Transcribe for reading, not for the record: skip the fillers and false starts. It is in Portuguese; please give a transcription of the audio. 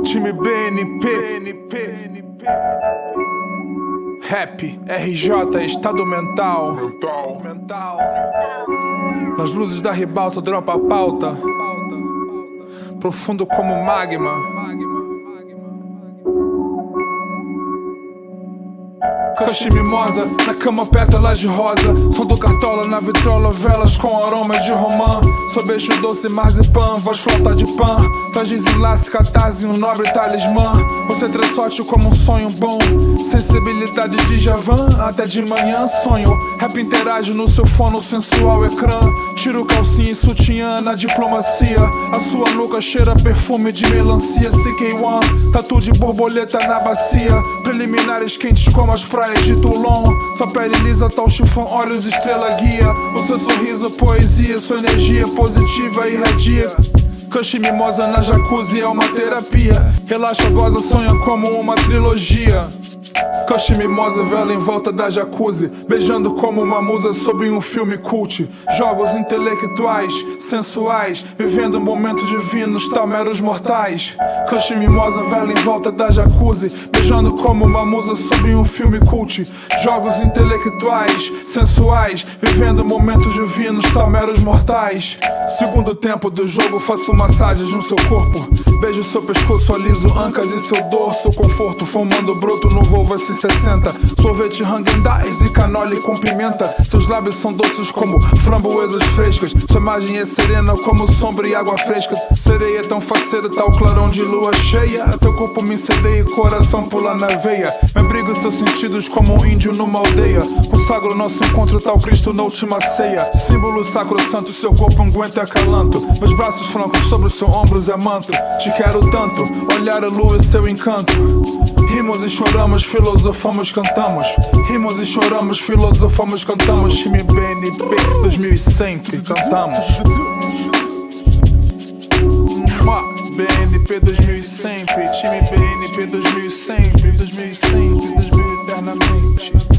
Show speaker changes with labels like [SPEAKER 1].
[SPEAKER 1] Time BNP. Rap, RJ, estado mental. Nas luzes da ribalta dropa a pauta. Profundo como magma. Kush mimosa, na cama pétalas de rosa. Som do cartola na vitrola, velas com aroma de romã. Sou beijo doce, marzipan, voz flauta de pan. Trajes enlace, catarse, um nobre talismã. Você traz sorte como um sonho bom. Sensibilidade de Javan, até de manhã sonho. Rap interage no seu fono sensual ecrã. Tiro calcinha e sutiã na diplomacia. A sua nuca cheira perfume de melancia. CK1, tatu de borboleta na bacia. Preliminares quentes como as praias de Toulon. Sua pele lisa, tal chifão, olhos, estrela guia. O seu sorriso, poesia, sua energia positiva irradia. Kush mimosa na jacuzzi é uma terapia. Relaxa, goza, sonha como uma trilogia. Kush mimosa, vela em volta da jacuzzi, beijando como uma musa sob um filme cult. Jogos intelectuais, sensuais, vivendo momentos divinos, tal meros mortais. Kush mimosa, vela em volta da jacuzzi, beijando como uma musa sob um filme cult. Jogos intelectuais, sensuais, vivendo momentos divinos, tal meros mortais. Segundo tempo do jogo, faço massagens no seu corpo. Beijo seu pescoço, aliso ancas e seu dorso. Conforto, fumando broto no Volvo S60. Sorvete Häagen-Dazs e canole com pimenta. Seus lábios são doces como framboesas frescas. Sua imagem é serena como sombra e água fresca. Sereia tão faceira, tal clarão de lua cheia. Teu corpo me incendeia e coração pula na veia. Me abrigo seus sentidos como um índio numa aldeia. Consagro nosso encontro, tal Cristo na última ceia. Símbolo sacro santo, seu corpo aguenta acalanto. Meus braços flancos sobre os seus ombros é manto. Te quero tanto, olhar a lua e seu encanto. Rimos e choramos, filosofamos, cantamos. Rimos e choramos, filosofamos, cantamos. Time BNP 2100 cantamos. BNP 2100, time BNP 2100, 2100, 2000 eternamente.